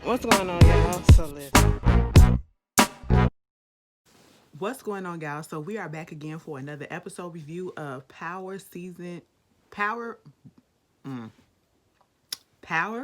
What's going on, y'all? So listen. What's going on, guys? So we are back again for another episode review of Power Power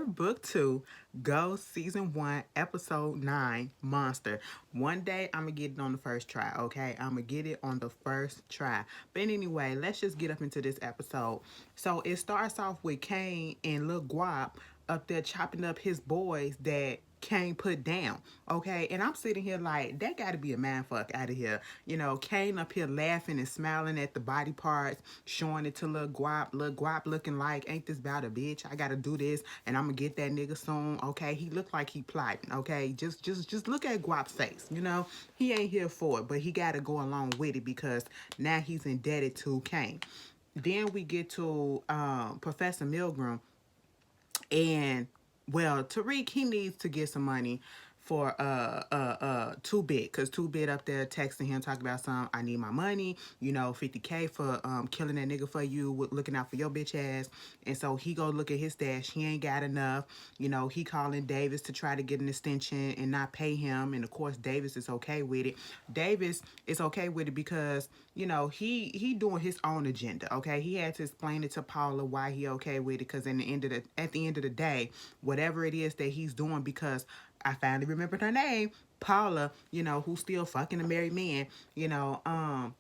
Book 2 Go Season 1 Episode 9 Monster. One day I'm gonna get it on the first try, okay? I'm gonna get it on the first try. But anyway, let's just get up into this episode. So it starts off with Kane and Lil Guap up there chopping up his boys that Kane put down, okay? And I'm sitting here like, that gotta be a man fuck out of here. You know, Kane up here laughing and smiling at the body parts, showing it to Lil Guap looking like, ain't this about a bitch? I gotta do this and I'm gonna get that nigga soon, okay? He looked like he plotting, okay? Just look at Guap's face, you know? He ain't here for it, but he gotta go along with it because now he's indebted to Kane. Then we get to Professor Milgram and Tariq, he needs to get some money for Two Bit, because Two Bit up there texting him talking about some, I need my money, you know, 50K for killing that nigga for you, looking out for your bitch ass. And so he go look at his stash, he ain't got enough. You know, he calling Davis to try to get an extension and not pay him, and of course Davis is okay with it. Davis is okay with it because, you know, he doing his own agenda, okay? He had to explain it to Paula why he okay with it, because at the end of the day, whatever it is that he's doing, because I finally remembered her name, Paula, you know, who's still fucking a married man, you know,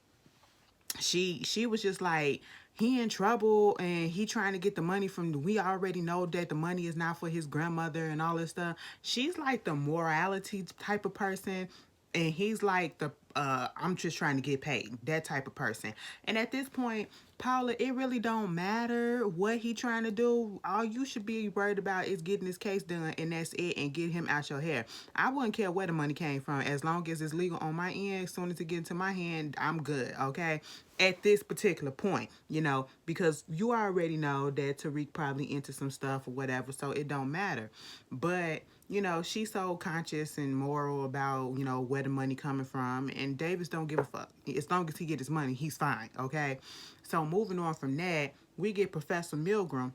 she was just like, he in trouble and he trying to get the money from, we already know that the money is not for his grandmother and all this stuff. She's like the morality type of person, and he's like the I'm just trying to get paid, that type of person. And at this point, Paula, it really don't matter what he trying to do. All you should be worried about is getting this case done, and that's it, and get him out your hair. I wouldn't care where the money came from, as long as it's legal on my end. As soon as it get into my hand, I'm good, okay? At this particular point, you know, because you already know that Tariq probably into some stuff or whatever, so it don't matter. But you know, she's so conscious and moral about, you know, where the money coming from, and Davis don't give a fuck. As long as he get his money, he's fine, okay? So moving on from that, we get Professor Milgram.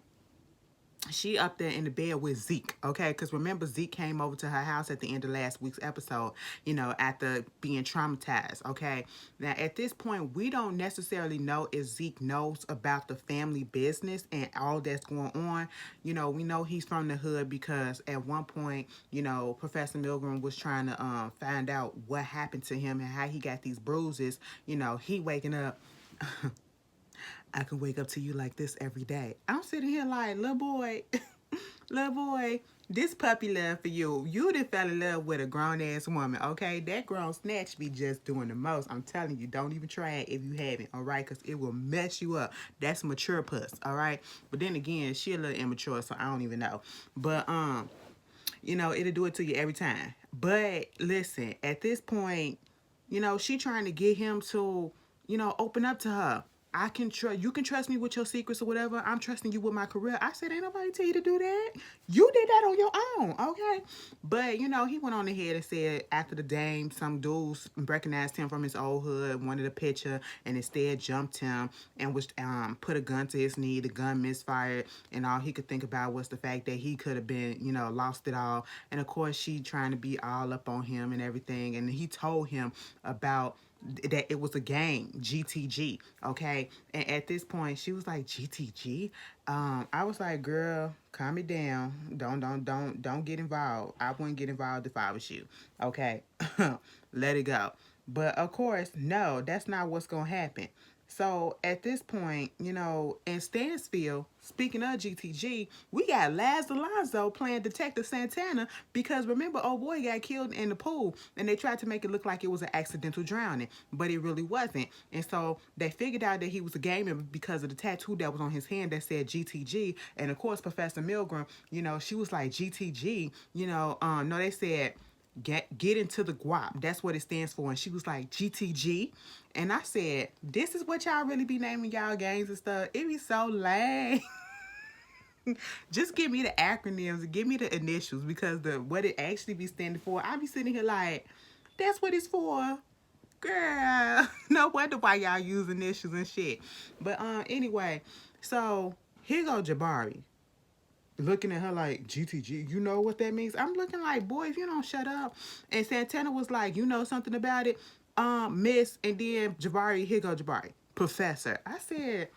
She up there in the bed with Zeke, okay? Because remember, Zeke came over to her house at the end of last week's episode, you know, after being traumatized, okay? Now, at this point, we don't necessarily know if Zeke knows about the family business and all that's going on. You know, we know he's from the hood because at one point, you know, Professor Milgram was trying to find out what happened to him and how he got these bruises. You know, he waking up. I can wake up to you like this every day. I'm sitting here like, little boy, little boy, this puppy love for you. You done fell in love with a grown ass woman, okay? That grown snatch be just doing the most. I'm telling you, don't even try it if you haven't, all right? Because it will mess you up. That's mature puss, all right? But then again, she a little immature, so I don't even know. But you know, it'll do it to you every time. But listen, at this point, you know, she trying to get him to, you know, open up to her. I can trust you, can trust me with your secrets or whatever. I'm trusting you with my career. I said, ain't nobody tell you to do that. You did that on your own, okay? But you know, he went on ahead and said after the game, some dudes recognized him from his old hood, wanted a picture, and instead jumped him and was put a gun to his knee. The gun misfired, and all he could think about was the fact that he could have been, you know, lost it all. And of course, she trying to be all up on him and everything. And he told him about that it was a game, GTG, okay? And at this point, she was like, GTG? I was like, girl, calm it down. Don't get involved. I wouldn't get involved if I was you, okay? Let it go. But of course, no, that's not what's gonna happen. So at this point, you know, in Stansfield, speaking of GTG, we got Laz Alonso playing Detective Santana because remember, old boy got killed in the pool and they tried to make it look like it was an accidental drowning, but it really wasn't. And so they figured out that he was a gamer because of the tattoo that was on his hand that said GTG. And of course, Professor Milgram, you know, she was like, GTG, you know, no, they said, get into the guap. That's what it stands for. And she was like, GTG. And I said, this is what y'all really be naming y'all games and stuff. It be so lame. Just give me the acronyms, give me the initials, because the what it actually be standing for, I be sitting here like, that's what it's for. Girl, no wonder why y'all use initials and shit. But anyway, so here go Jabari. looking at her like, GTG, you know what that means? I'm looking like, boy, if you don't shut up. And Santana was like, you know something about it? Miss, and then Jabari, here go Jabari. Professor. I said,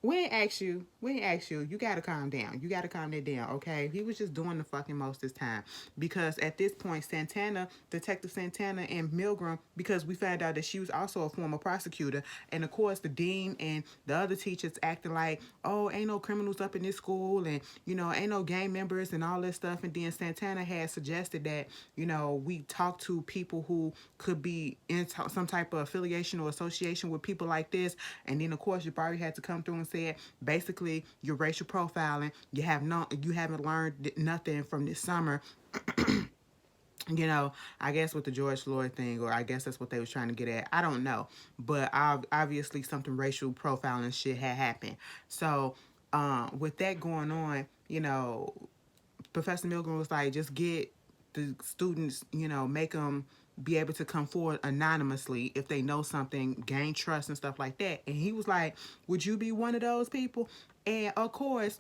we ain't ask you. We ain't ask you. You gotta calm down. You gotta calm that down, okay? He was just doing the fucking most this time. Because at this point, Santana, Detective Santana and Milgram, because we found out that she was also a former prosecutor, and of course the dean and the other teachers acting like, oh, ain't no criminals up in this school, and ain't no gang members and all this stuff. And then Santana had suggested that, we talk to people who could be in some type of affiliation or association with people like this. And then of course Jabari had to come through and said, basically, you're racial profiling. You haven't learned nothing from this summer. I guess with the George Floyd thing, or I guess that's what they was trying to get at. I don't know, but obviously something racial profiling shit had happened. So, with that going on, Professor Milgram was like, just get the students, make them be able to come forward anonymously if they know something, gain trust and stuff like that. And he was like, would you be one of those people? And of course,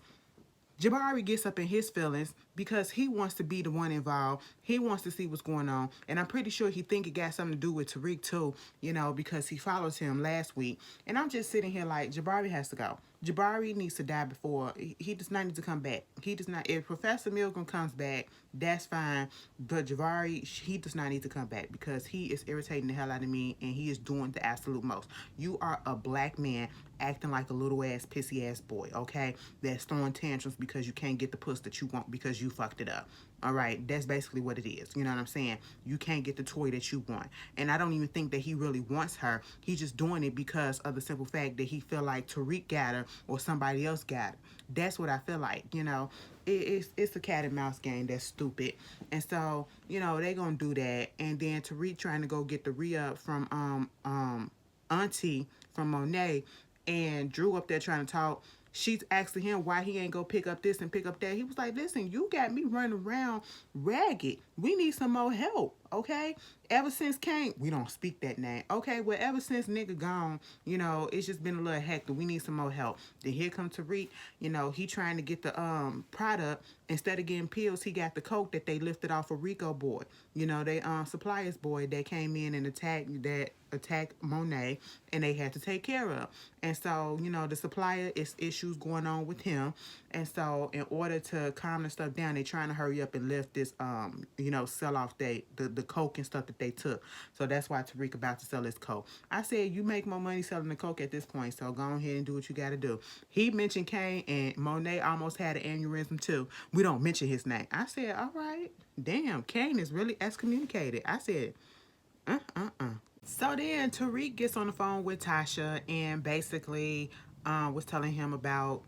Jabari gets up in his feelings because he wants to be the one involved. He wants to see what's going on. And I'm pretty sure he think it got something to do with Tariq too, because he follows him last week. And I'm just sitting here like, Jabari has to go. Jabari needs to die before. He does not need to come back. He does not. If Professor Milgram comes back, that's fine. But Jabari, he does not need to come back because he is irritating the hell out of me and he is doing the absolute most. You are a black man acting like a little ass pissy ass boy, okay? That's throwing tantrums because you can't get the puss that you want because you fucked it up. All right, that's basically what it is. You know what I'm saying? You can't get the toy that you want. And I don't even think that he really wants her. He's just doing it because of the simple fact that he feel like Tariq got her or somebody else got her. That's what I feel like, It's a cat and mouse game that's stupid. And so, they gonna do that. And then Tariq trying to go get the re-up from Auntie from Monet, and Drew up there trying to talk. She's asking him why he ain't go pick up this and pick up that. He was like, listen, you got me running around ragged. We need some more help, okay? Ever since Kane, we don't speak that name. Okay, well, ever since nigga gone, it's just been a little hectic. We need some more help. Then here comes Tariq, he trying to get the product. Instead of getting pills, he got the coke that they lifted off of Rico boy. They suppliers boy that came in and attacked Monet, and they had to take care of. And so, the supplier is issues going on with him. And so in order to calm the stuff down, they trying to hurry up and lift this sell off the coke and stuff that they took. So that's why Tariq about to sell his coke. I said, you make more money selling the coke at this point, so go ahead and do what you gotta do. He mentioned Kane, and Monet almost had an aneurysm too. We don't mention his name. I said, all right, damn, Kane is really excommunicated. I said, So then Tariq gets on the phone with Tasha and basically was telling him about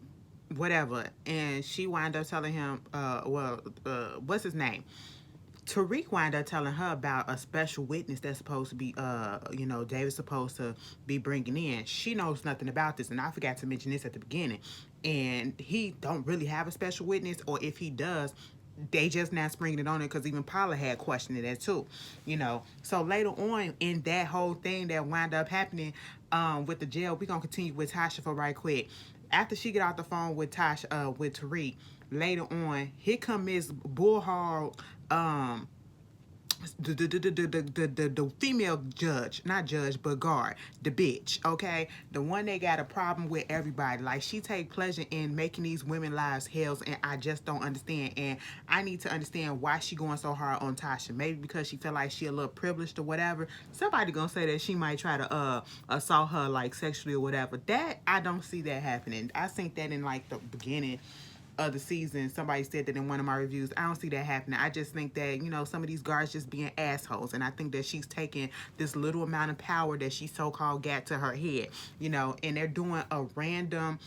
whatever. And she wound up telling him, what's his name? Tariq wound up telling her about a special witness that's supposed to be, David's supposed to be bringing in. She knows nothing about this, and I forgot to mention this at the beginning. And he don't really have a special witness, or if he does, they just not springing it on it because even Paula had questioned it too, So later on in that whole thing that wound up happening with the jail, we gonna continue with Tasha for right quick. After she get off the phone with Tasha, with Tariq, later on, here come Miss Bullhard, the female judge, not judge, but guard, the bitch, okay? The one that got a problem with everybody. Like, she take pleasure in making these women lives hells, and I just don't understand. And I need to understand why she going so hard on Tasha. Maybe because she feel like she a little privileged or whatever. Somebody gonna say that she might try to assault her, like, sexually or whatever. That, I don't see that happening. I think that in, like, the beginning of the season, somebody said that in one of my reviews. I don't see that happening. I just think that, some of these guards just being assholes, and I think that she's taking this little amount of power that she so-called got to her head, and they're doing a random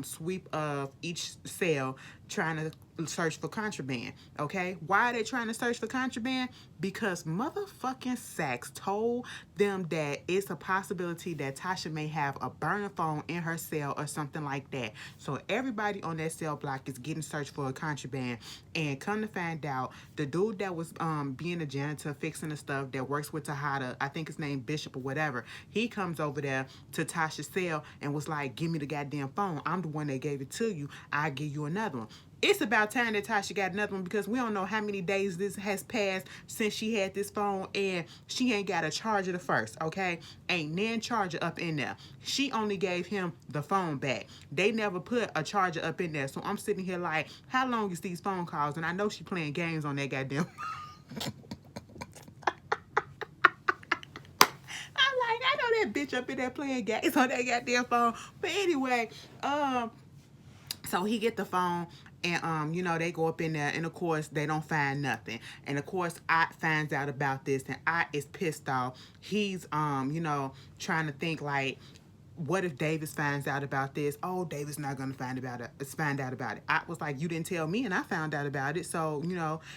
sweep of each cell trying to search for contraband. Okay, why are they trying to search for contraband? Because motherfucking Sachs told them that it's a possibility that Tasha may have a burner phone in her cell or something like that. So everybody on that cell block is getting searched for a contraband. And come to find out, the dude that was being a janitor fixing the stuff that works with Tejada, I think his name Bishop or whatever, he comes over there to Tasha's cell and was like, give me the goddamn phone. I'm the one that gave it to you. I'll give you another one. It's about time that Tasha got another one, because we don't know how many days this has passed since she had this phone, and she ain't got a charger the first, okay? Ain't nan charger up in there. She only gave him the phone back. They never put a charger up in there. So I'm sitting here like, how long is these phone calls? And I know she playing games on that goddamn I'm like, I know that bitch up in there playing games on that goddamn phone. But anyway, so he get the phone, and they go up in there, and of course they don't find nothing. And of course Ott finds out about this, and Ott is pissed off. He's trying to think like, what if Davis finds out about this? Oh, Davis not gonna find out about it. I was like, you didn't tell me, and I found out about it. So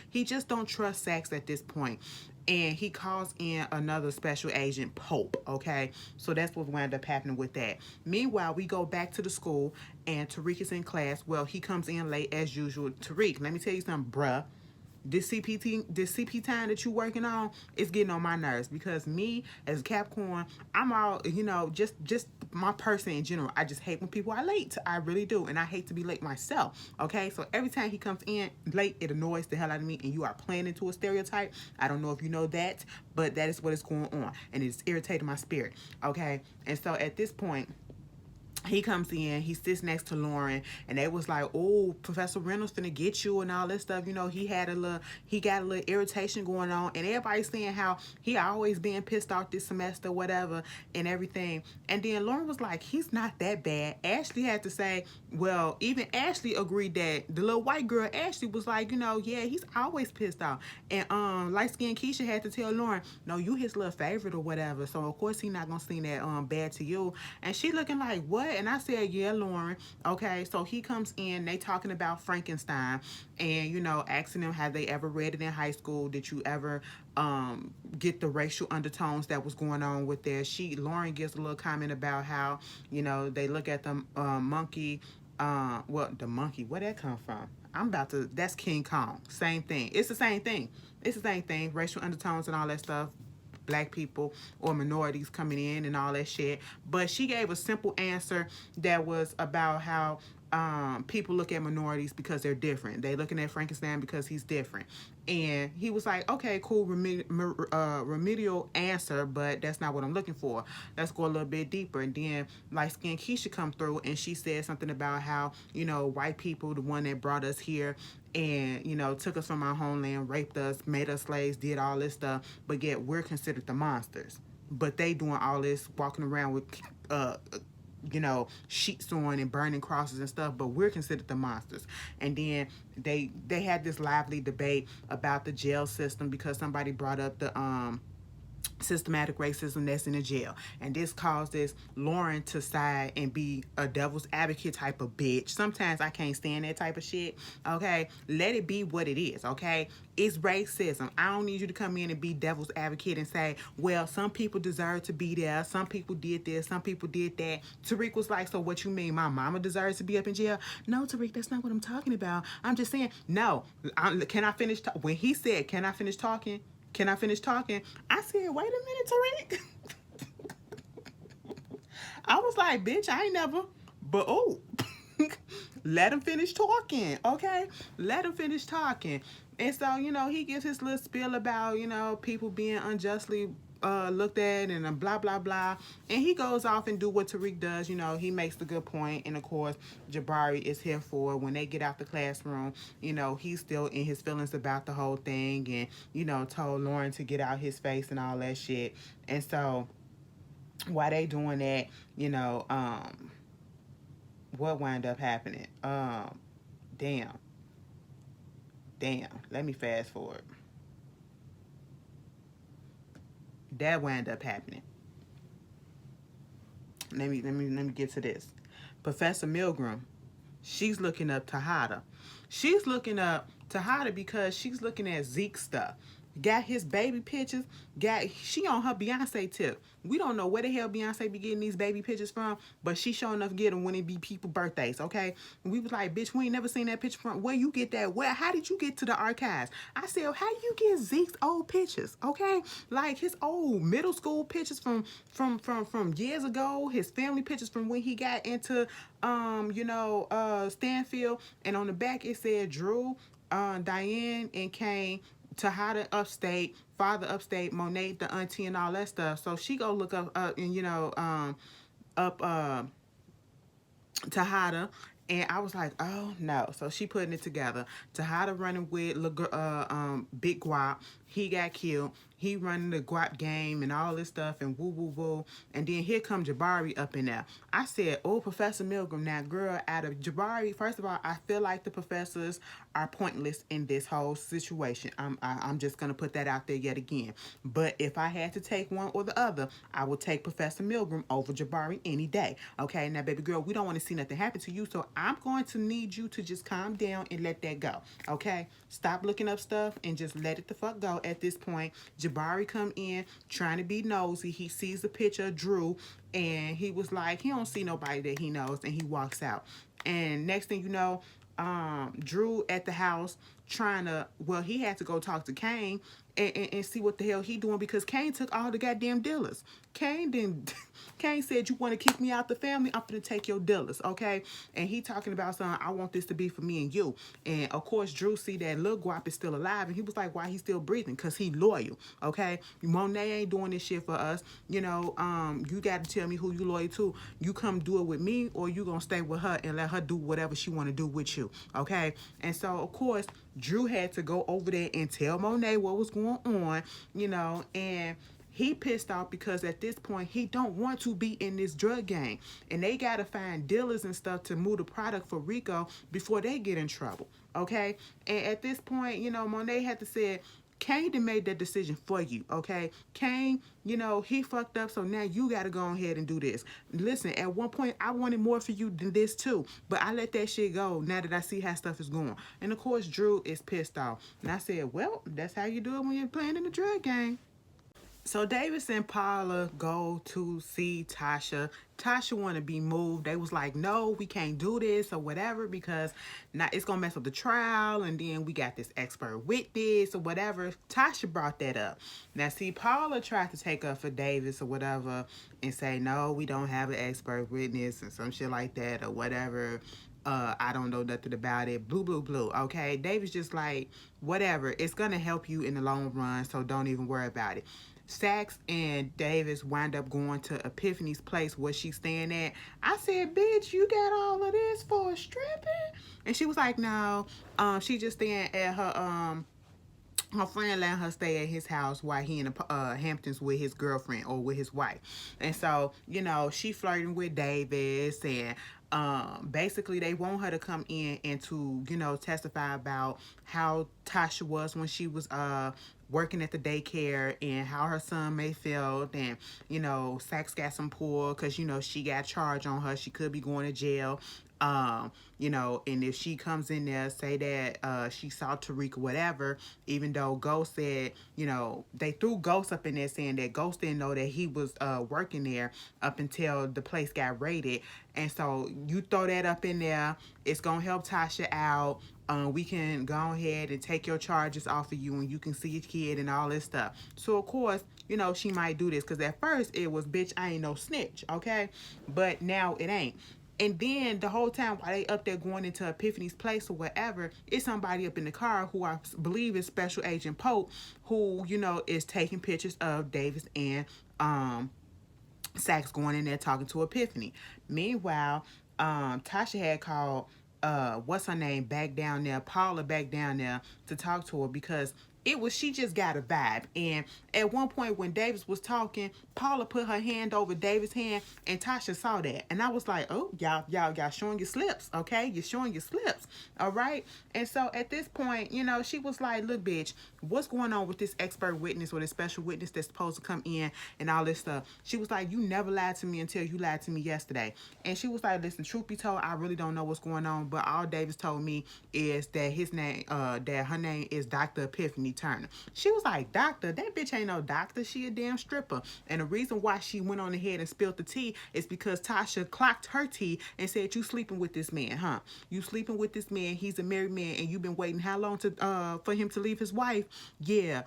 he just don't trust Sachs at this point. And he calls in another special agent, Pope. Okay, so that's what wound up happening with that. Meanwhile, we go back to the school, and Tariq is in class. Well, he comes in late as usual. Tariq, let me tell you something, bruh. This CP time that you working on is getting on my nerves, because me as a Capricorn, I'm all, just my person in general. I just hate when people are late. I really do. And I hate to be late myself. Okay. So every time he comes in late, it annoys the hell out of me. And you are playing into a stereotype. I don't know if you know that, but that is what is going on. And it's irritating my spirit. Okay. And so at this point, he comes in, he sits next to Lauren, and they was like, oh, Professor Reynolds finna get you and all this stuff. He got a little irritation going on, and everybody's saying how he always being pissed off this semester, whatever, and everything. And then Lauren was like, he's not that bad. Ashley had to say, well, even Ashley agreed that the little white girl, Ashley, was like, yeah, he's always pissed off. And light-skinned Keisha had to tell Lauren, no, you his little favorite or whatever. So of course he not gonna seem that bad to you. And she looking like, what? And I said, yeah, Lauren. Okay, so he comes in, they talking about Frankenstein, and asking them, have they ever read it in high school? Did you ever get the racial undertones that was going on with there? Lauren gives a little comment about how they look at the monkey. The monkey, where that come from? That's King Kong. Same thing. It's the same thing. It's the same thing. Racial undertones and all that stuff. Black people or minorities coming in and all that shit. But she gave a simple answer that was about how people look at minorities because they're different. They looking at Frankenstein because he's different. And he was like, okay, cool, remedial answer, but that's not what I'm looking for. Let's go a little bit deeper. And then light-skinned Keisha come through, and she said something about how, white people, the one that brought us here, and took us from our homeland, raped us, made us slaves, did all this stuff, but yet we're considered the monsters. But they doing all this, walking around with sheets on and burning crosses and stuff, but we're considered the monsters. And then they had this lively debate about the jail system, because somebody brought up the systematic racism that's in the jail, and this causes Lauren to side and be a devil's advocate type of bitch. Sometimes I can't stand that type of shit. Okay, let it be what it is. Okay, it's racism. I don't need you to come in and be devil's advocate and say, well, some people deserve to be there, some people did this, some people did that. Tariq was like, so what you mean my mama deserves to be up in jail? No, Tariq, that's not what I'm talking about. I'm just saying, no. Can I finish when he said, can I finish talking? Can I finish talking? I said, wait a minute, Tariq. I was like, bitch, I ain't never. But, oh, let him finish talking, okay? Let him finish talking. And so, he gives his little spiel about, people being unjustly looked at and blah, blah, blah. And he goes off and do what Tariq does. He makes the good point. And, of course, Jabari is here for when they get out the classroom. He's still in his feelings about the whole thing, and, told Lauren to get out his face and all that shit. And so while they doing that, what wound up happening? Damn. Let me fast forward. That wound up happening. Let me get to this. Professor Milgram She's looking up Tejada. She's looking up Tejada because she's looking at Zeke stuff. Got his baby pictures. Got she on her Beyonce tip. We don't know where the hell Beyonce be getting these baby pictures from, but she sure enough get them when it be people birthdays. Okay, and we was like, bitch, we ain't never seen that picture from. Where you get that? Where? How did you get to the archives? I said, how you get Zeke's old pictures? Okay, like his old middle school pictures from years ago. His family pictures from when he got into Stanfield, and on the back it said Drew, Diane, and Kane, Tejada upstate, father upstate, Monet the auntie, and all that stuff. So she go look up, and up Tejada, and I was like, oh no. So she putting it together. Tejada running with Big Guap. He got killed. He running the Guap game and all this stuff and woo woo woo. And then here come Jabari up in there. I said, oh, Professor Milgram. Now, girl, out of Jabari, first of all, I feel like the professors are pointless in this whole situation. I'm just gonna put that out there yet again. But if I had to take one or the other, I would take Professor Milgram over Jabari any day. Okay, now baby girl, we don't want to see nothing happen to you, so I'm going to need you to just calm down and let that go. Okay, stop looking up stuff and just let it the fuck go. At this point, Jabari come in trying to be nosy. He sees the picture of Drew, and he was like, he don't see nobody that he knows, and he walks out. And next thing you know, Drew at the house trying to, well, he had to go talk to Kane and see what the hell he doing, because Kane took all the goddamn dealers. Kane didn't. Kane said, you want to kick me out the family? I'm gonna take your dealers, okay? And he talking about something, I want this to be for me and you. And of course, Drew see that Lil Guap is still alive, and he was like, why he still breathing? Because he loyal, okay? Monet ain't doing this shit for us. You got to tell me who you loyal to. You come do it with me, or you gonna stay with her and let her do whatever she want to do with you, okay? And so, of course, Drew had to go over there and tell Monet what was going on, and he pissed off because at this point he don't want to be in this drug gang, and they gotta find dealers and stuff to move the product for Rico before they get in trouble. Okay, and at this point, Monet had to say, Kane done made that decision for you, okay? Kane, he fucked up, so now you gotta go ahead and do this. Listen, at one point, I wanted more for you than this too, but I let that shit go now that I see how stuff is going. And of course, Drew is pissed off. And I said, well, that's how you do it when you're playing in the drug game. So Davis and Paula go to see Tasha. Tasha want to be moved. They was like, no, we can't do this or whatever, because now it's gonna mess up the trial, and then we got this expert witness or whatever. Tasha brought that up. Now see, Paula tried to take up for Davis or whatever and say, no, we don't have an expert witness and some shit like that or whatever. I don't know nothing about it. Blue, blue, blue. Okay, Davis just like, whatever. It's gonna help you in the long run, so don't even worry about it. Sax and Davis wind up going to Epiphany's place where she's staying at. I said, bitch, you got all of this for stripping? And she was like, no, she just staying at her friend letting her stay at his house while he in the Hamptons with his girlfriend or with his wife. And so, she flirting with Davis, and basically they want her to come in and to, testify about how Tasha was when she was working at the daycare, and how her son may feel. And Sax got some pull because she got charged on her, she could be going to jail. And if she comes in there, say that she saw Tariq or whatever, even though Ghost said, they threw Ghost up in there saying that Ghost didn't know that he was working there up until the place got raided. And so you throw that up in there, it's gonna help Tasha out. We can go ahead and take your charges off of you, and you can see your kid and all this stuff. So of course, she might do this, because at first it was, bitch, I ain't no snitch, okay? But now it ain't. And then the whole time while they up there going into Epiphany's place or whatever, it's somebody up in the car who I believe is Special Agent Pope, who, is taking pictures of Davis and Sax going in there talking to Epiphany. Meanwhile, Tasha had called what's her name back down there, Paula back down there, to talk to her, because it was, she just got a vibe. And at one point when Davis was talking, Paula put her hand over Davis' hand, and Tasha saw that. And I was like, oh, y'all showing your slips, okay? You're showing your slips, all right? And so at this point, she was like, look, bitch, what's going on with this expert witness or this special witness that's supposed to come in and all this stuff? She was like, you never lied to me until you lied to me yesterday. And she was like, listen, truth be told, I really don't know what's going on, but all Davis told me is that that her name is Dr. Epiphany Turner. She was like, doctor? That bitch ain't no doctor. She a damn stripper. And the reason why she went on ahead and spilled the tea is because Tasha clocked her tea and said, you sleeping with this man, huh? You sleeping with this man. He's a married man, and you've been waiting how long to for him to leave his wife? Yeah.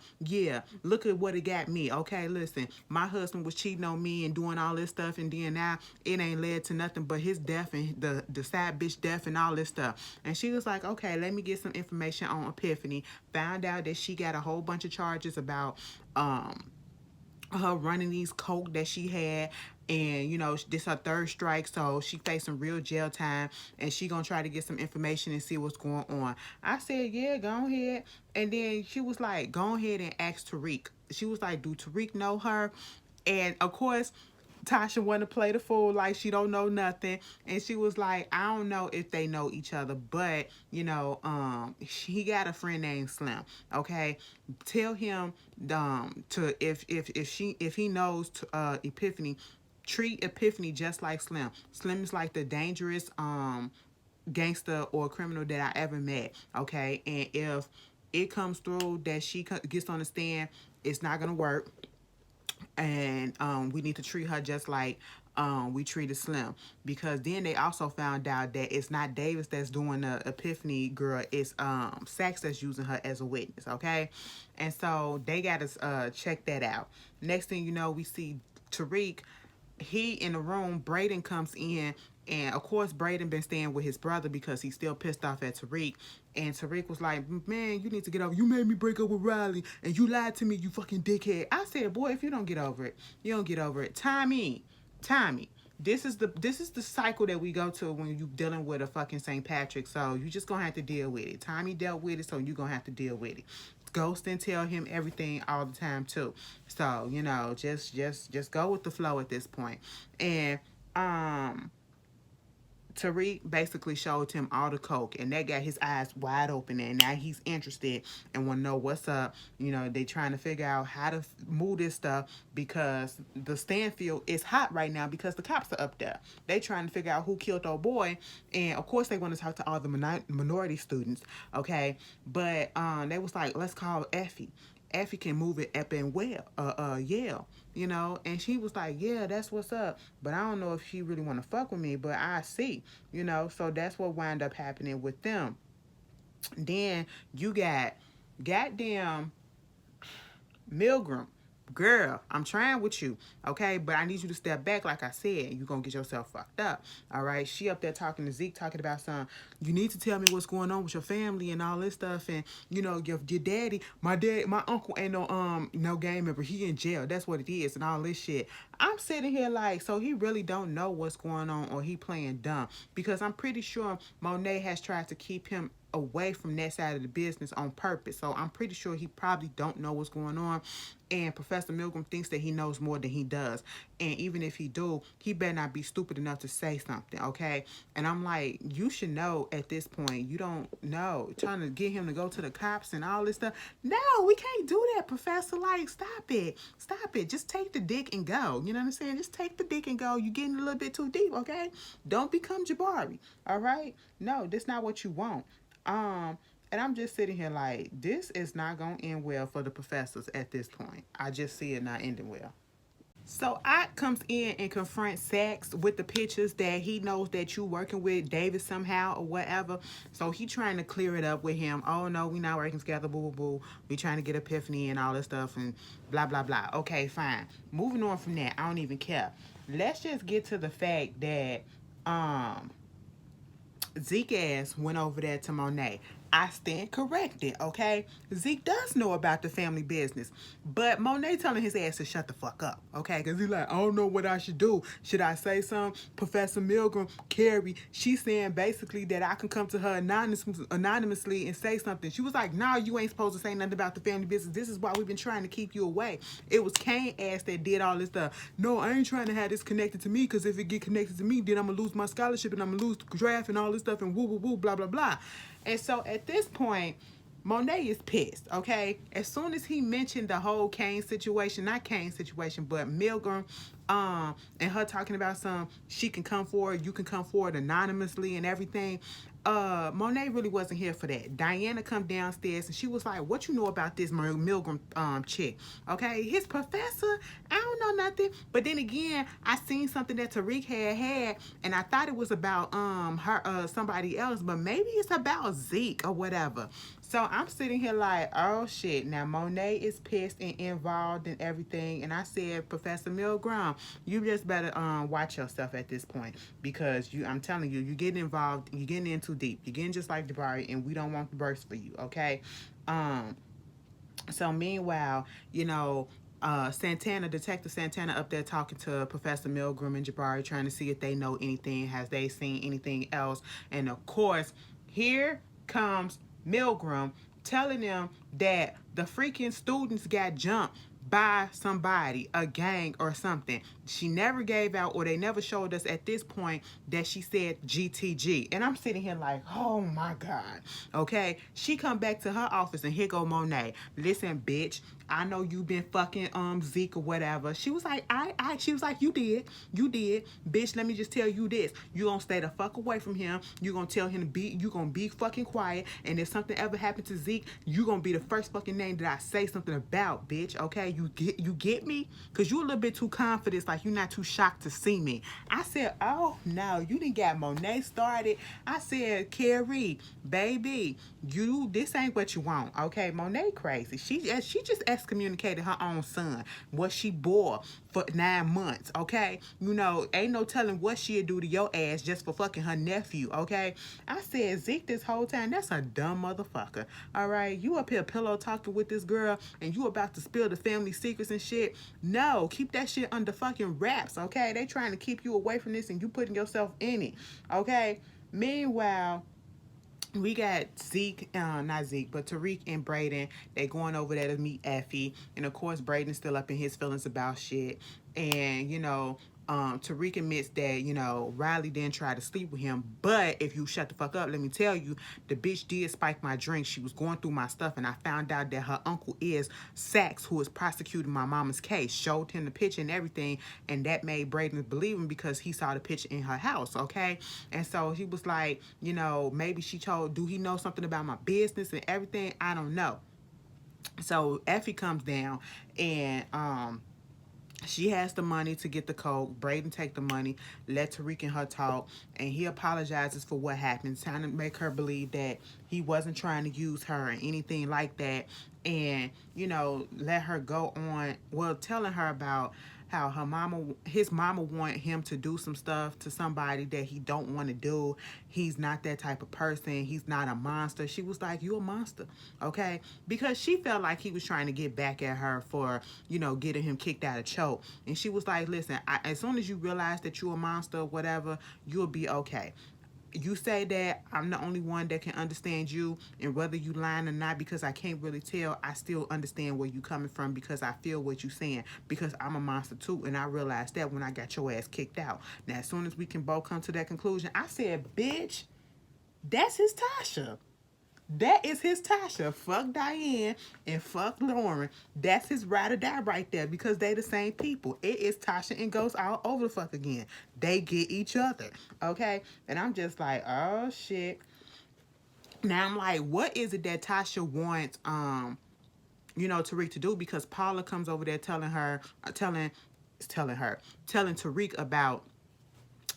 Look at what it got me. Okay, listen, my husband was cheating on me and doing all this stuff, and then now it ain't led to nothing but his death and the side bitch death and all this stuff. And she was like, okay, let me get some information on Epiphany. Found out that she got a whole bunch of charges about her running these coke that she had, and this her third strike, so she faced some real jail time, and she gonna try to get some information and see what's going on. I said, yeah, go ahead. And then she was like, go ahead and ask Tariq. She was like, do Tariq know her? And of course, Tasha wanted to play the fool like she don't know nothing, and she was like, I don't know if they know each other, but he got a friend named Slim. Okay, tell him to if he knows Epiphany, treat Epiphany just like Slim. Slim is like the dangerous gangster or criminal that I ever met. Okay, and if it comes through that she gets on the stand, it's not gonna work, and we need to treat her just like we treated Slim. Because then they also found out that it's not Davis that's doing the Epiphany girl, it's Sax that's using her as a witness. Okay, and so they gotta check that out. Next thing you know, we see Tariq. He in the room. Brayden comes in, and of course Brayden been staying with his brother because he's still pissed off at Tariq. And Tariq was like, man, you need to get over. You made me break up with Riley, and you lied to me, you fucking dickhead. I said, boy, if you don't get over it, you don't get over it. Tommy, this is the cycle that we go to when you dealing with a fucking St. Patrick. So you just gonna have to deal with it. Tommy dealt with it, so you gonna have to deal with it. Ghost and tell him everything all the time too. So just go with the flow at this point. And Tariq basically showed him all the coke, and that got his eyes wide open, and now he's interested and want to know what's up. They trying to figure out how to move this stuff, because the Stanfield is hot right now because the cops are up there. They trying to figure out who killed old boy, and of course they want to talk to all the minority students. Okay, but they was like, let's call Effie. Effie can move it up and Yale, and she was like, yeah, that's what's up, but I don't know if she really want to fuck with me, but I see, so that's what wound up happening with them. Then you got goddamn Milgram. Girl, I'm trying with you, okay? But I need you to step back, like I said. You're going to get yourself fucked up, all right? She up there talking to Zeke, talking about something. You need to tell me what's going on with your family and all this stuff. And, your daddy, my uncle ain't no gang member. He in jail. That's what it is and all this shit. I'm sitting here like, so he really don't know what's going on, or he playing dumb? Because I'm pretty sure Monet has tried to keep him away from that side of the business on purpose. So I'm pretty sure he probably don't know what's going on. And Professor Milgram thinks that he knows more than he does. And even if he do, he better not be stupid enough to say something, okay? And I'm like, you should know at this point. You don't know. Trying to get him to go to the cops and all this stuff. No, we can't do that, Professor. Like, stop it. Stop it. Just take the dick and go. You know what I'm saying? Just take the dick and go. You're getting a little bit too deep, okay? Don't become Jabari, all right? No, that's not what you want. And I'm just sitting here like, this is not going to end well for the professors at this point. I just see it not ending well. So Ott comes in and confronts Sax with the pictures that he knows that you working with David somehow or whatever. So he trying to clear it up with him. Oh no, we not working together, boo boo boo. We trying to get Epiphany and all this stuff and blah blah blah. Okay, fine. Moving on from that, I don't even care. Let's just get to the fact that Zeke ass went over there to Monet. I stand corrected, okay? Zeke does know about the family business, but Monet telling his ass to shut the fuck up, okay? Because he's like, I don't know what I should do. Should I say something? Professor Milgram, Carrie, she's saying basically that I can come to her anonymously and say something. She was like, nah, you ain't supposed to say nothing about the family business. This is why we've been trying to keep you away. It was Kane ass that did all this stuff. No, I ain't trying to have this connected to me, because if it get connected to me, then I'm going to lose my scholarship and I'm going to lose the draft and all this stuff and woo, woo, woo, blah, blah, blah. And so at this point, Monet is pissed, okay? As soon as he mentioned the whole Kane situation, not Kane situation, but Milgram, and her talking about some, she can come forward, you can come forward anonymously and everything. Monet really wasn't here for that. Diana come downstairs and she was like, what you know about this Milgram chick? Okay, his professor, I don't know nothing. But then again, I seen something that Tariq had, and I thought it was about her somebody else, but maybe it's about Zeke or whatever. So I'm sitting here like, oh shit. Now Monet is pissed and involved in everything, and I said, Professor Milgram, you just better watch yourself at this point, because I'm telling you, you're getting involved, you're getting in too deep, you're getting just like Jabari, and we don't want the burst for you, okay? Um, so meanwhile, Santana, Detective Santana up there talking to Professor Milgram and Jabari, trying to see if they know anything, has they seen anything else. And of course, here comes Milgram telling them that the freaking students got jumped by somebody, a gang or something. She never gave out, or they never showed us at this point that she said GTG. And I'm sitting here like, oh my God. Okay. She come back to her office and here go Monet. Listen, bitch, I know you been fucking Zeke or whatever. She was like, she was like, you did. You did. Bitch, let me just tell you this. You gonna stay the fuck away from him. You gonna tell him to be, you gonna be fucking quiet. And if something ever happened to Zeke, you gonna be the first fucking name that I say something about, bitch. Okay? You get me? Cause you a little bit too confident, like you're not too shocked to see me. I said, oh no, you didn't got Monet started. I said, Carrie, baby, this ain't what you want. Okay, Monet crazy. She just excommunicated her own son, what she bore for 9 months. Okay, ain't no telling what she'd do to your ass just for fucking her nephew. Okay, I said, Zeke, this whole time, that's a dumb motherfucker. All right, you up here pillow talking with this girl and you about to spill the family secrets and shit. No, keep that shit under fucking wraps. Okay, they trying to keep you away from this and you putting yourself in it. Okay, meanwhile, we got Zeke, not Zeke, but Tariq and Brayden. They going over there to meet Effie. And of course, Brayden's still up in his feelings about shit. And, Tariq admits that, Riley didn't try to sleep with him. But if you shut the fuck up, let me tell you, the bitch did spike my drink. She was going through my stuff, and I found out that her uncle is Sachs, who is prosecuting my mama's case. Showed him the picture and everything, and that made Brayden believe him because he saw the picture in her house, okay? And so he was like, maybe she told, do he know something about my business and everything? I don't know. So Effie comes down and she has the money to get the coke. Brayden take the money, let Tariq and her talk, and he apologizes for what happened, trying to make her believe that he wasn't trying to use her or anything like that, and let her go on. Well, telling her about how his mama want him to do some stuff to somebody that he don't want to do. He's not that type of person. He's not a monster. She was like, you a monster, okay? Because she felt like he was trying to get back at her for, getting him kicked out of choke. And she was like, listen, as soon as you realize that you're a monster or whatever, you'll be okay. You say that I'm the only one that can understand you, and whether you lying or not, because I can't really tell, I still understand where you coming from, because I feel what you saying, because I'm a monster too, and I realized that when I got your ass kicked out. Now, as soon as we can both come to that conclusion, I said, bitch, that's his Tasha. That is his Tasha. Fuck Diane and fuck Lauren. That's his ride or die right there, because they the same people. It is Tasha and Ghost all over the fuck again. They get each other. Okay? And I'm just like, oh shit. Now I'm like, what is it that Tasha wants Tariq to do? Because Paula comes over there telling Tariq about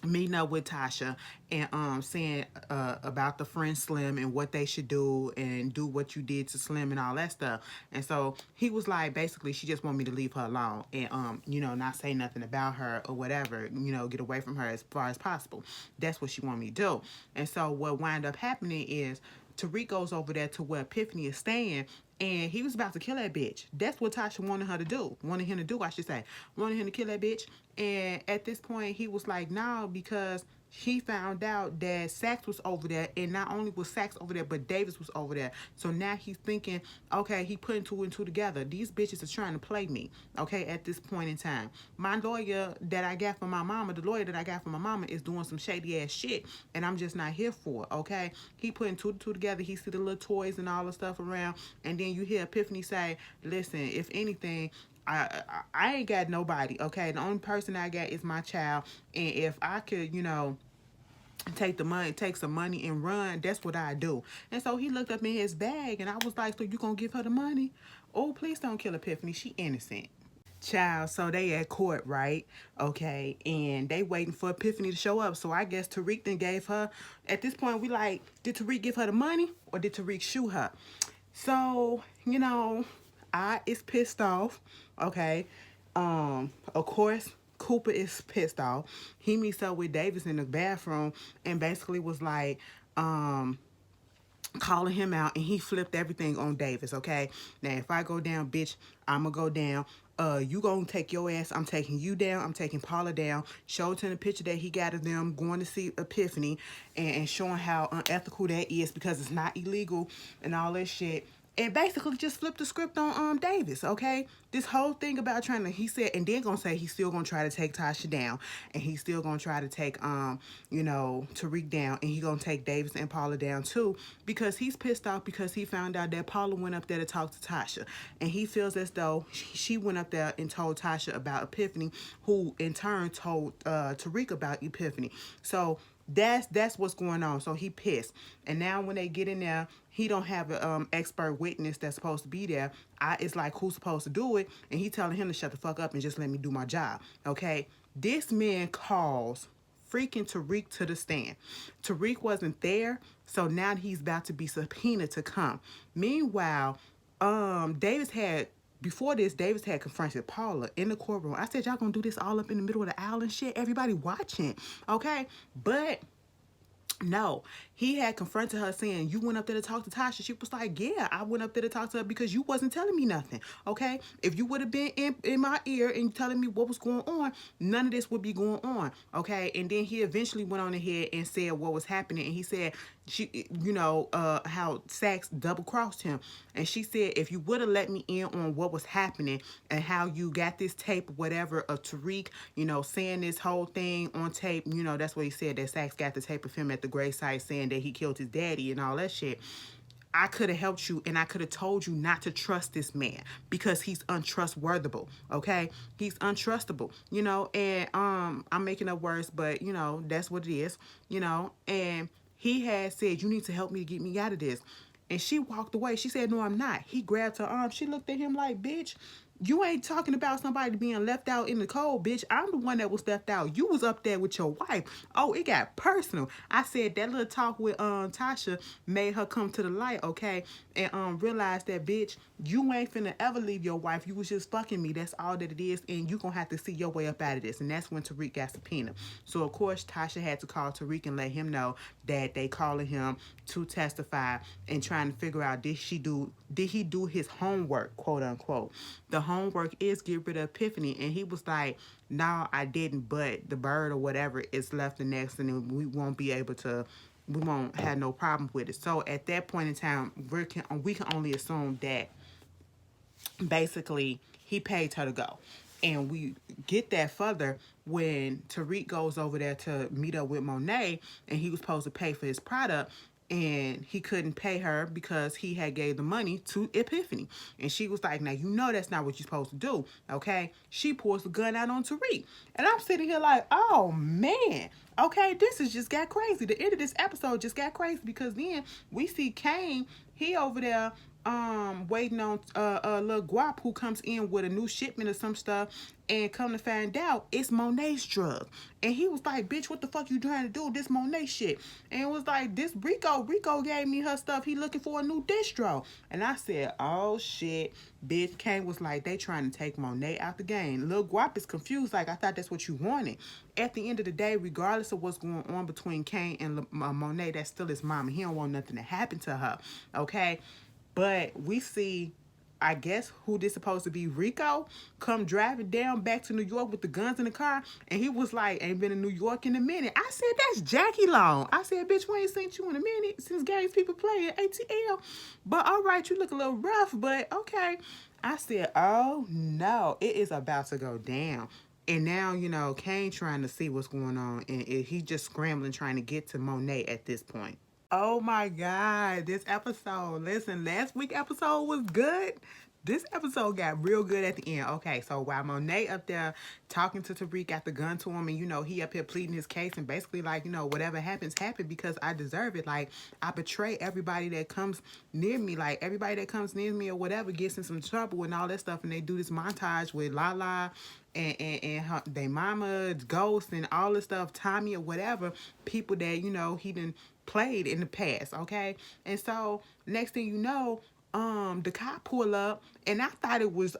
meeting up with Tasha and saying about the friend Slim and what they should do and do what you did to Slim and all that stuff. And so he was like, basically, she just want me to leave her alone and not say nothing about her or whatever, get away from her as far as possible. That's what she want me to do. And so what wound up happening is Tariq goes over there to where Epiphany is staying, and he was about to kill that bitch. That's what Tasha wanted her to do. Wanted him to do, I should say. Wanted him to kill that bitch. And at this point, he was like, no, because he found out that Sax was over there, and not only was Sax over there, but Davis was over there. So now he's thinking, okay, he putting two and two together. These bitches are trying to play me, okay, at this point in time. My lawyer that I got from my mama, the lawyer that I got from my mama is doing some shady ass shit, and I'm just not here for it, okay? He putting two and two together. He see the little toys and all the stuff around, and then you hear Epiphany say, listen, if anything, I ain't got nobody, okay? The only person I got is my child, and if I could, take some money and run, that's what I do. And so he looked up in his bag, and I was like, so you gonna give her the money? Oh, please don't kill Epiphany. She innocent. Child, so they at court, right? Okay, and they waiting for Epiphany to show up. So I guess Tariq then gave her, at this point, we like, did Tariq give her the money or did Tariq shoot her? So, I is pissed off, okay? Of course, Cooper is pissed off. He meets up with Davis in the bathroom and basically was like, calling him out, and he flipped everything on Davis, okay? Now, if I go down, bitch, I'ma go down. You gonna take your ass, I'm taking you down, I'm taking Paula down. Showed him the picture that he got of them going to see Epiphany, and showing how unethical that is because it's not illegal and all that shit. And basically just flipped the script on Davis, okay? This whole thing about trying to, he said, and then gonna say he's still gonna try to take Tasha down, and he's still gonna try to take Tariq down, and he gonna take Davis and Paula down too, because he's pissed off because he found out that Paula went up there to talk to Tasha, and he feels as though she went up there and told Tasha about Epiphany, who in turn told Tariq about Epiphany. So that's what's going on. So he pissed, and now when they get in there, he don't have an expert witness that's supposed to be there. It's like, who's supposed to do it? And he telling him to shut the fuck up and just let me do my job. Okay, this man calls freaking Tariq to the stand. Tariq wasn't there, so now he's about to be subpoenaed to come. Meanwhile, Davis had. Before this, Davis had confronted Paula in the courtroom. I said, y'all gonna do this all up in the middle of the aisle and shit? Everybody watching, okay? But no, he had confronted her saying, you went up there to talk to Tasha. She was like, yeah, I went up there to talk to her because you wasn't telling me nothing, okay? If you would have been in my ear and telling me what was going on, none of this would be going on, okay? And then he eventually went on ahead and said what was happening. And he said, how Sax double-crossed him. And she said, if you would have let me in on what was happening and how you got this tape, whatever, of Tariq, saying this whole thing on tape, that's what he said, that Sax got the tape of him at the gravesite saying that he killed his daddy and all that shit. I could have helped you, and I could have told you not to trust this man because he's untrustworthy, okay? He's untrustable, and I'm making up words, but that's what it is, and he had said, you need to help me to get me out of this. And she walked away. She said, no, I'm not. He grabbed her arm. She looked at him like, bitch, you ain't talking about somebody being left out in the cold, bitch. I'm the one that was left out. You was up there with your wife. Oh, it got personal. I said that little talk with Tasha made her come to the light, okay? And realize that, bitch, you ain't finna ever leave your wife. You was just fucking me. That's all that it is. And you gonna have to see your way up out of this. And that's when Tariq got subpoenaed. So, of course, Tasha had to call Tariq and let him know that they calling him to testify and trying to figure out, did he do his homework, quote unquote. The homework is get rid of Epiphany, and he was like, no, I didn't, but the bird or whatever is left the next, and we won't have no problem with it. So at that point in time, we can only assume that basically he paid her to go. And we get that further when Tariq goes over there to meet up with Monet, and he was supposed to pay for his product, and he couldn't pay her because he had gave the money to Epiphany. And she was like, now that's not what you're supposed to do, okay? She pulls the gun out on Tariq. And I'm sitting here like, oh, man. Okay, this has just got crazy. The end of this episode just got crazy because then we see Kane, he over there waiting on little guap who comes in with a new shipment or some stuff, and come to find out it's Monet's drug. And he was like, bitch, what the fuck you trying to do? This Monet shit. And it was like, this Rico gave me her stuff. He looking for a new distro. And I said, oh shit. Bitch Kane was like, they trying to take Monet out the game. Lil Guap is confused, like, I thought that's what you wanted. At the end of the day, regardless of what's going on between Kane and Monet, that's still his mama. He don't want nothing to happen to her. Okay? But we see, I guess, who this supposed to be, Rico, come driving down back to New York with the guns in the car. And he was like, ain't been in New York in a minute. I said, that's Jackie Long. I said, bitch, we ain't seen you in a minute since games people playing ATL. But all right, you look a little rough, but okay. I said, oh no, it is about to go down. And now, Kane trying to see what's going on. And he just scrambling trying to get to Monet at this point. Oh my God, this episode. Listen, last week episode was good. This episode got real good at the end. Okay, so while Monet up there talking to Tariq, got the gun to him, and he up here pleading his case and basically like, whatever happens, happen because I deserve it. Like, I betray everybody that comes near me. Like, everybody that comes near me or whatever gets in some trouble and all that stuff. And they do this montage with Lala and her, they mama, Ghost, and all this stuff, Tommy or whatever, people that, he done played in the past, okay? And so next thing you know, the cop pull up, and I thought it was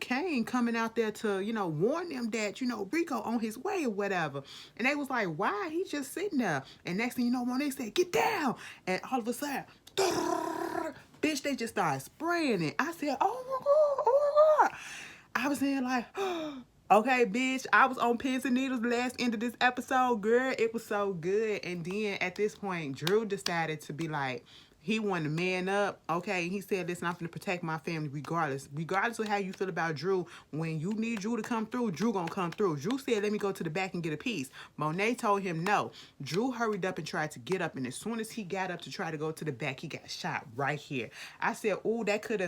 Kane coming out there to, warn them that, Rico on his way or whatever. And they was like, why? He just sitting there. And next thing you know, when they said, get down, and all of a sudden, bitch, they just started spraying it. I said, oh my God, oh my God. I was in like, okay, bitch, I was on pins and needles the last end of this episode, girl. It was so good. And then at this point, Drew decided to be like, he wanted to man up, okay? He said, listen, I'm going to protect my family regardless. Regardless of how you feel about Drew, when you need Drew to come through, Drew going to come through. Drew said, let me go to the back and get a piece. Monet told him no. Drew hurried up and tried to get up, and as soon as he got up to try to go to the back, he got shot right here. I said, oh, it could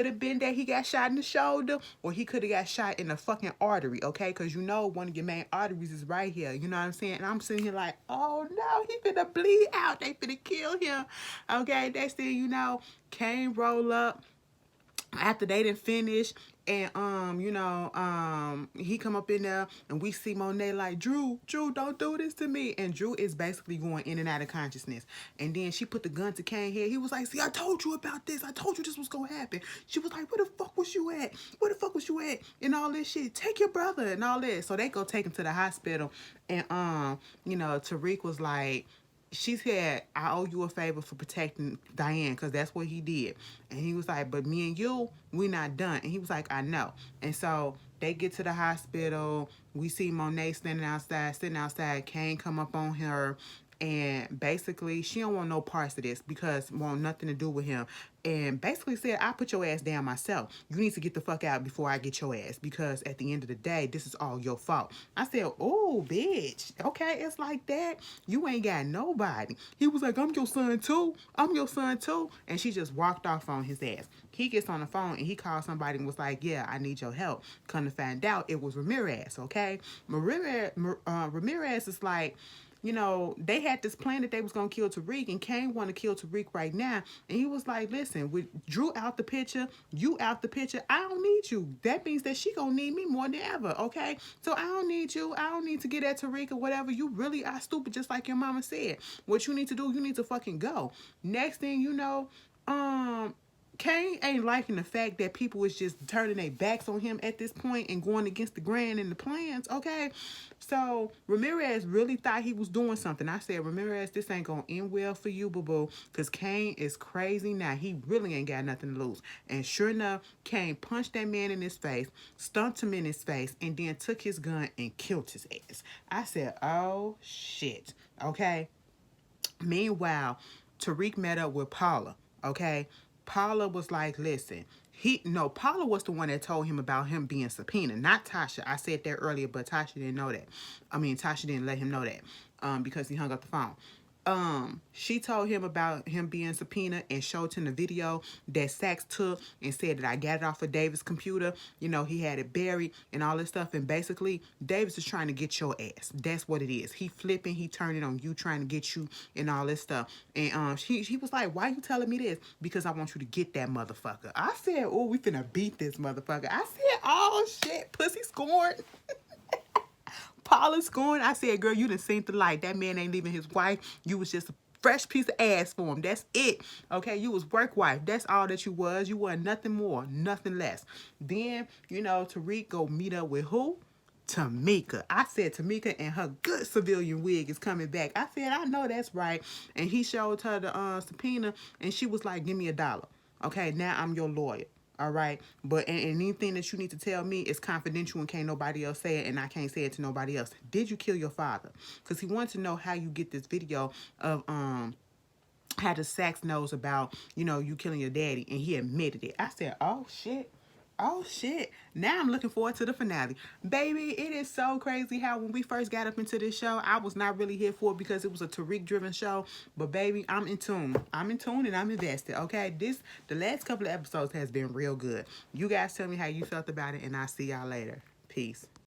have been that he got shot in the shoulder, or he could have got shot in the fucking artery, okay? Because one of your main arteries is right here. You know what I'm saying? And I'm sitting here like, oh no, he finna bleed out. They finna kill him. Okay, next thing you know, Kane roll up after they didn't finish, and he come up in there, and we see Monet like, Drew, don't do this to me. And Drew is basically going in and out of consciousness. And then she put the gun to Kane's head. He was like, see, I told you about this. I told you this was gonna happen. She was like, where the fuck was you at? Where the fuck was you at? And all this shit. Take your brother and all that. So they go take him to the hospital. And Tariq was like, she said, I owe you a favor for protecting Diane, because that's what he did. And he was like, but me and you, we not done. And he was like, I know. And so they get to the hospital. We see Monet sitting outside. Kane come up on her. And basically, she don't want no parts of this because want nothing to do with him. And basically said, I put your ass down myself. You need to get the fuck out before I get your ass, because at the end of the day, this is all your fault. I said, oh, bitch. Okay, it's like that. You ain't got nobody. He was like, I'm your son too. I'm your son too. And she just walked off on his ass. He gets on the phone and he called somebody and was like, yeah, I need your help. Come to find out, it was Ramirez, okay? Ramirez is like, they had this plan that they was going to kill Tariq, and Kane want to kill Tariq right now. And he was like, listen, with Drew out the picture, you out the picture, I don't need you. That means that she going to need me more than ever, okay? So I don't need you. I don't need to get at Tariq or whatever. You really are stupid, just like your mama said. What you need to do, you need to fucking go. Next thing you know, Kane ain't liking the fact that people is just turning their backs on him at this point and going against the grand and the plans, okay? So Ramirez really thought he was doing something. I said, Ramirez, this ain't gonna end well for you, boo-boo, because Kane is crazy now. He really ain't got nothing to lose. And sure enough, Kane punched that man in his face, stumped him in his face, and then took his gun and killed his ass. I said, oh, shit, okay? Meanwhile, Tariq met up with Paula, okay? Paula was like, listen, Paula was the one that told him about him being subpoenaed, not Tasha. I said that earlier, but Tasha didn't know that. Tasha didn't let him know that because he hung up the phone. She told him about him being subpoenaed and showed him the video that Sachs took and said that I got it off of Davis' computer. You know, he had it buried and all this stuff. And basically, Davis is trying to get your ass. That's what it is. He flipping, he turning on you, trying to get you and all this stuff. And he was like, why you telling me this? Because I want you to get that motherfucker. I said, oh, we finna beat this motherfucker. I said, oh shit, pussy scorned. Paula scorned. I said, girl, you done seen the light. That man ain't leaving his wife. You was just a fresh piece of ass for him. That's it. Okay, you was work wife. That's all that you was. You wasn't nothing more, nothing less. Then, you know, Tariq go meet up with who? Tamika. I said Tamika and her good civilian wig is coming back. I said, I know that's right. And he showed her the subpoena and she was like, give me $1. Okay, now I'm your lawyer. All right. But and anything that you need to tell me is confidential and can't nobody else say it, and I can't say it to nobody else. Did you kill your father? Because he wanted to know how you get this video of how the Sachs knows about, you know, you killing your daddy, and he admitted it. I said, oh shit. Oh shit. Now I'm looking forward to the finale. Baby, it is so crazy how when we first got up into this show, I was not really here for it because it was a Tariq driven show. But baby, I'm in tune. I'm in tune and I'm invested. Okay. The last couple of episodes has been real good. You guys tell me how you felt about it, and I'll see y'all later. Peace.